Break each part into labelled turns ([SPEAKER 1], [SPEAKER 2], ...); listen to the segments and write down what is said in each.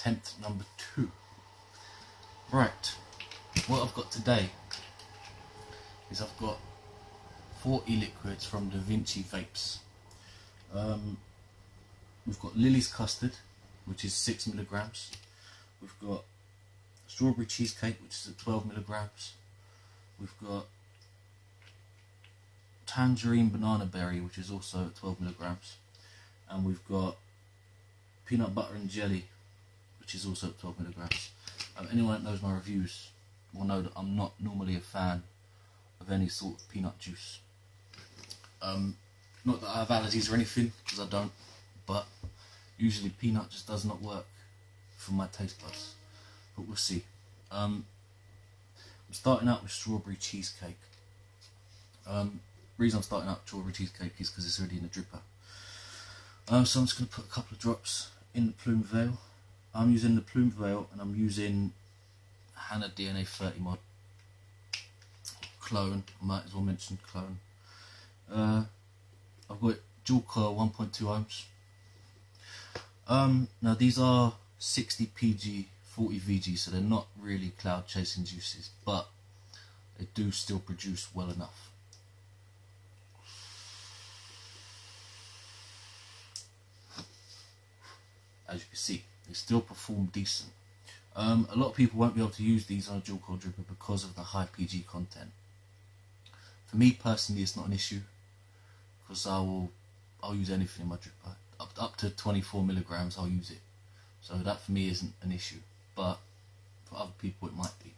[SPEAKER 1] attempt number 2. Right, what I've got today is I've got 4 e-liquids from DaVinci Vapes. We've got Lily's Custard, which is 6 milligrams. We've got Strawberry Cheesecake, which is at 12 milligrams. We've got Tangerine Banana Berry, which is also at 12 milligrams. And we've got Peanut Butter and Jelly, which is also at 12 milligrams. Anyone that knows my reviews will know that I'm not normally a fan of any sort of peanut juice. Not that I have allergies or anything, because I don't, but usually peanut just does not work for my taste buds. But we'll see. I'm starting out with Strawberry Cheesecake. Reason I'm starting out with Strawberry Cheesecake is because it's already in the dripper. So I'm just going to put a couple of drops in the Plume Veil. I'm using the Plume Veil and I'm using Hannah DNA 30 mod clone. I might as well mention clone. I've got dual coil 1.2 ohms. Now these are 60 PG 40 VG, so they're not really cloud chasing juices, but they do still produce well enough. As you can see, they still perform decent. A lot of people won't be able to use these on a dual coil dripper because of the high PG content. For me personally, it's not an issue because I'll use anything in my dripper. Up to 24 milligrams, I'll use it. So that for me isn't an issue, but for other people it might be.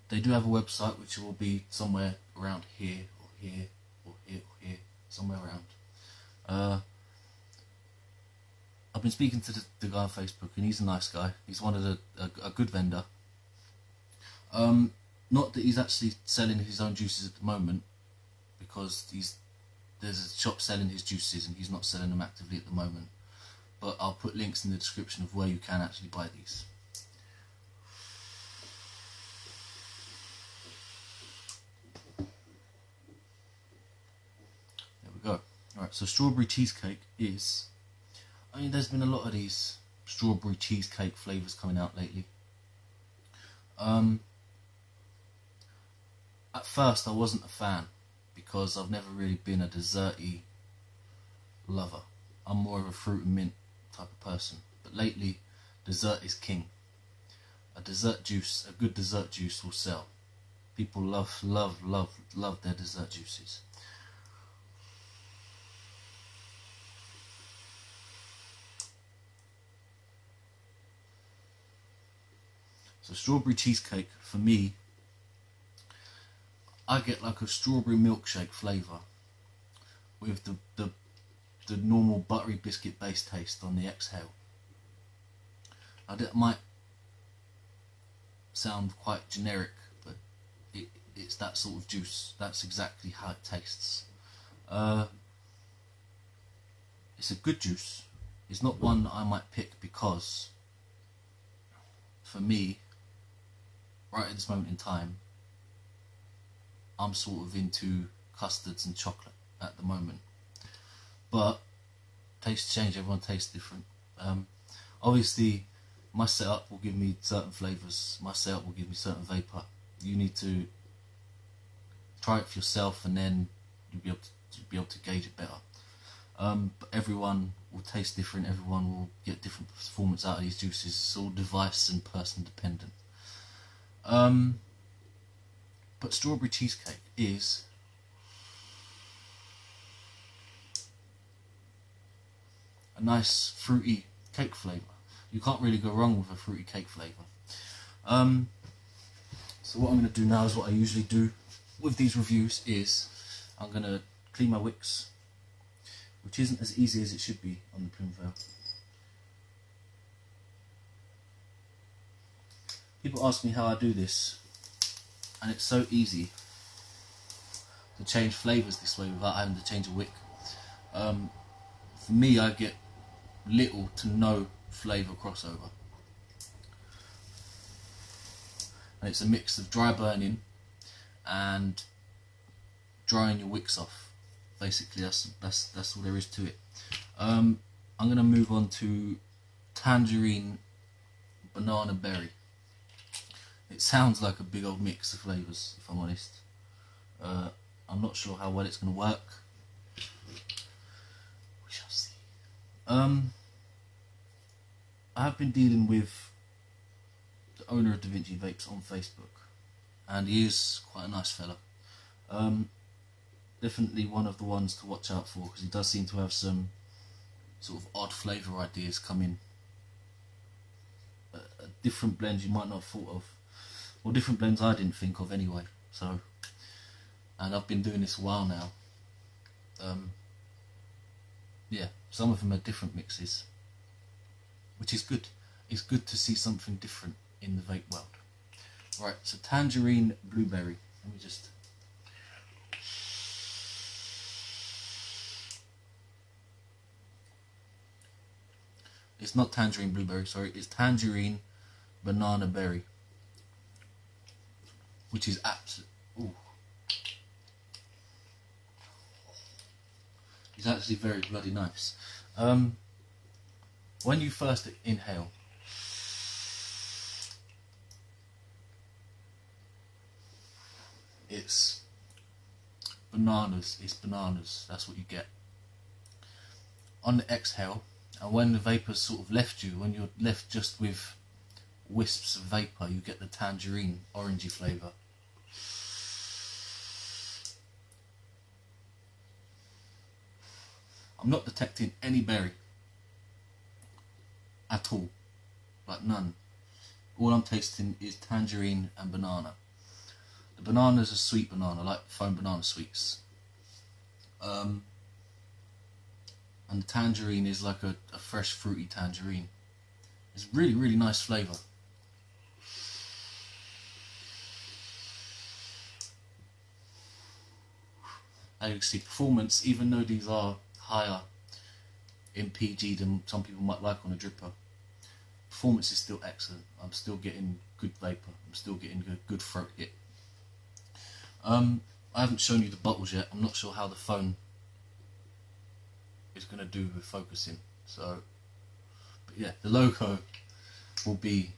[SPEAKER 1] They do have a website which will be somewhere around here or here or here or here, somewhere around. I've been speaking to the guy on Facebook and he's a nice guy. He's one of a good vendor. Not that he's actually selling his own juices at the moment, because there's a shop selling his juices and he's not selling them actively at the moment. But I'll put links in the description of where you can actually buy these. There we go. Alright, so Strawberry Cheesecake is... there's been a lot of these strawberry cheesecake flavours coming out lately. At first I wasn't a fan because I've never really been a desserty lover. I'm more of a fruit and mint type of person. But lately, dessert is king. A good dessert juice will sell. People love their dessert juices. So Strawberry Cheesecake, for me, I get like a strawberry milkshake flavour with the normal buttery biscuit based taste on the exhale. Now that might sound quite generic, but it's that sort of juice. That's exactly how it tastes. It's a good juice. It's not one that I might pick because, for me, right at this moment in time, I'm sort of into custards and chocolate at the moment. But tastes change, everyone tastes different. Obviously my setup will give me certain flavours, my setup will give me certain vapour. You need to try it for yourself and then you'll be able to gauge it better. But everyone will taste different, everyone will get different performance out of these juices. It's all device and person dependent. But Strawberry Cheesecake is a nice fruity cake flavour. You can't really go wrong with a fruity cake flavour. So what I'm going to do now is what I usually do with these reviews is I'm going to clean my wicks, which isn't as easy as it should be on the Plume Veil. People ask me how I do this, and it's so easy to change flavours this way without having to change a wick. For me, I get little to no flavour crossover. And it's a mix of dry burning and drying your wicks off. Basically, that's all there is to it. I'm gonna move on to Tangerine Banana Berry. It sounds like a big old mix of flavours, if I'm honest. I'm not sure how well it's gonna work. We shall see. I have been dealing with the owner of DaVinci Vapes on Facebook, and he is quite a nice fella. Definitely one of the ones to watch out for, because he does seem to have some sort of odd flavour ideas coming. Different blends you might not have thought of, or different blends I didn't think of anyway. So, and I've been doing this a while now. Yeah, some of them are different mixes, which is good. It's good to see something different in the vape world. Right, so Tangerine Blueberry. Let me just... It's not Tangerine Blueberry, sorry. It's Tangerine Banana Berry, which is absolute... Ooh. It's actually very bloody nice. When you first inhale, it's bananas. It's bananas. That's what you get. On the exhale, and when the vapour's sort of left you, when you're left just with wisps of vapour, you get the tangerine orangey flavour. I'm not detecting any berry at all, like none. All I'm tasting is tangerine and banana. The banana's a sweet banana, like foam banana sweets. And the tangerine is like a fresh fruity tangerine. It's really, really nice flavour. As you can see, performance, even though these are higher in PG than some people might like on a dripper, performance is still excellent. I'm still getting good vapour. I'm still getting a good throat hit. I haven't shown you the bottles yet. I'm not sure how the phone is going to do with focusing. So, but yeah, the logo will be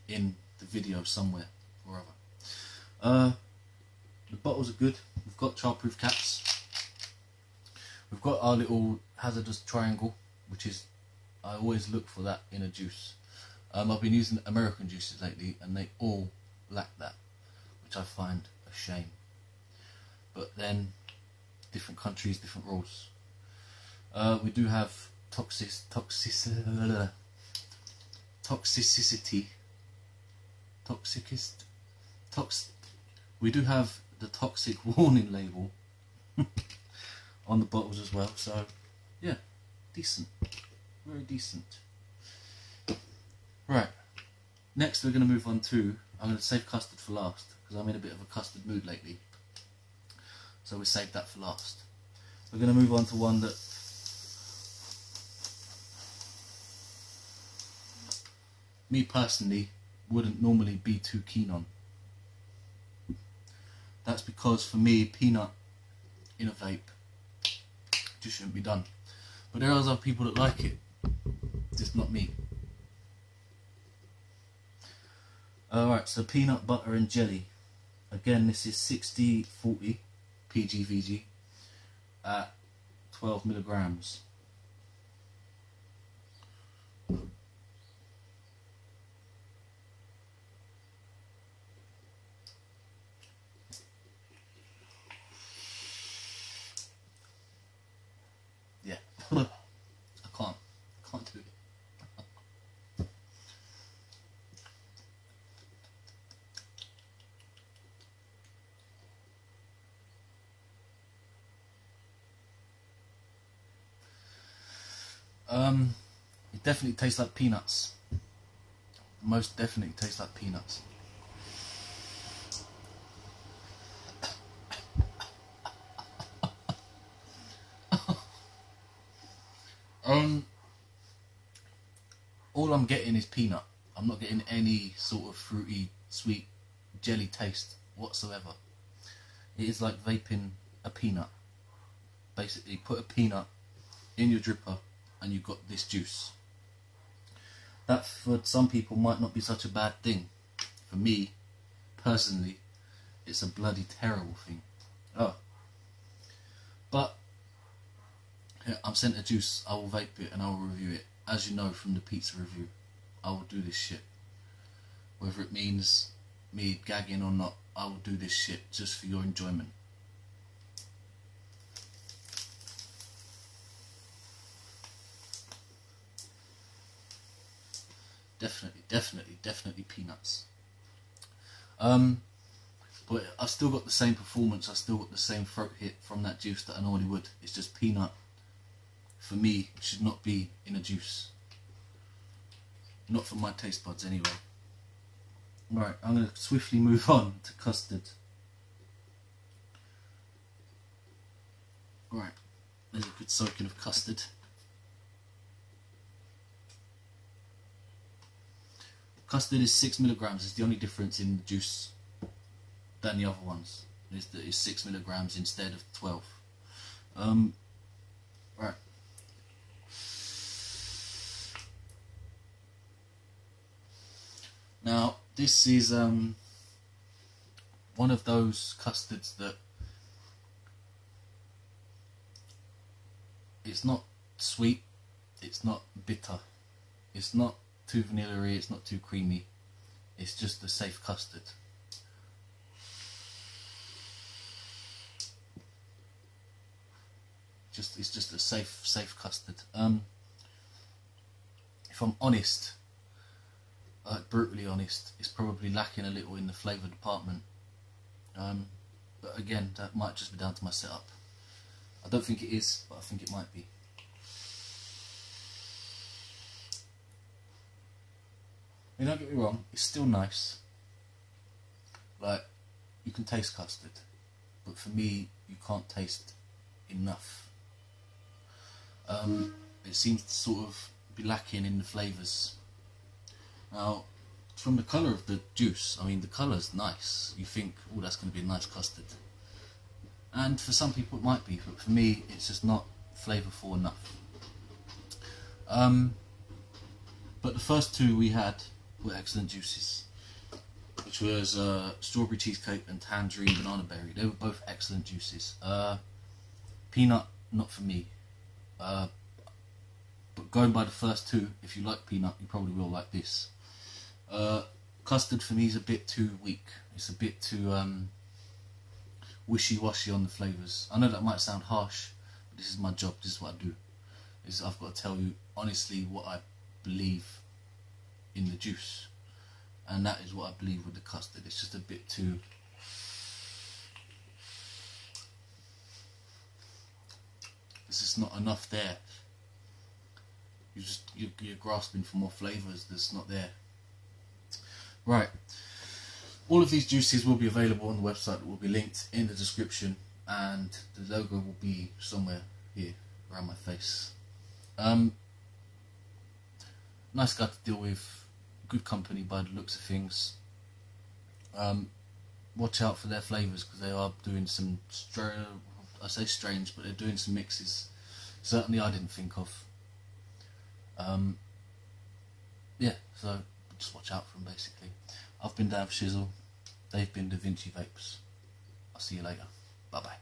[SPEAKER 1] in the video somewhere or other. The bottles are good. We've got childproof caps. We've got our little hazardous triangle, which is, I always look for that in a juice. I've been using American juices lately, and they all lack that, which I find a shame. But then, different countries, different rules. We do have toxicity. We do have the toxic warning label on the bottles as well. So, yeah, decent, very decent. Right, next we're going to move on to, I'm going to save custard for last, because I'm in a bit of a custard mood lately. So we saved that for last. We're going to move on to one that me personally wouldn't normally be too keen on. That's because for me, peanut in a vape just shouldn't be done. But there are other people that like it, just not me. Alright, so peanut butter and jelly. Again, this is 60/40 PGVG at 12 milligrams. Yeah, I can't do it. It definitely tastes like peanuts. Most definitely tastes like peanuts. All I'm getting is peanut. I'm not getting any sort of fruity, sweet jelly taste whatsoever. It is like vaping a peanut. Basically, put a peanut in your dripper and you've got this juice. That for some people might not be such a bad thing. For me, personally, it's a bloody terrible thing. Oh. But yeah, I'm sent a juice, I will vape it and I will review it. As you know from the pizza review, I will do this shit. Whether it means me gagging or not, I will do this shit just for your enjoyment. Definitely peanuts. But I've still got the same performance, I've still got the same throat hit from that juice that I normally would. It's just peanut, for me, should not be in a juice. Not for my taste buds anyway. Right, I'm going to swiftly move on to custard. Right, there's a good soaking of custard. Custard is 6 milligrams. It's the only difference in the juice than the other ones. Is that it's 6 milligrams instead of 12. Right. Now this is one of those custards that it's not sweet, it's not bitter, it's not too vanilla-y, it's not too creamy. It's just a safe custard. It's just a safe custard. If I'm honest, brutally honest, it's probably lacking a little in the flavour department. But again, that might just be down to my setup. I don't think it is, but I think it might be. I mean, don't get me wrong, it's still nice. Like, you can taste custard, but for me, you can't taste enough. It seems to sort of be lacking in the flavours. Now, from the colour of the juice, I mean, the colour's nice. You think, oh, that's going to be a nice custard. And for some people it might be, but for me, it's just not flavourful enough. But the first two we had were excellent juices, which was strawberry cheesecake and tangerine banana berry. They were both excellent juices. Peanut, not for me. But going by the first two, if you like peanut, you probably will like this. Custard for me is a bit too weak. It's a bit too wishy-washy on the flavours. I know that might sound harsh, but this is my job, this is what I do. I've got to tell you honestly what I believe in the juice, and that is what I believe with the custard. It's just a bit too... There's just not enough there. You're grasping for more flavours that's not there. Right. All of these juices will be available on the website. It will be linked in the description, and the logo will be somewhere here around my face. Nice guy to deal with, good company by the looks of things. Watch out for their flavours, because they are doing some I say strange, but they're doing some mixes certainly I didn't think of. Yeah, so just watch out for them basically. I've been Dav Shizzle, they've been DaVinci Vapes. I'll see you later. Bye bye.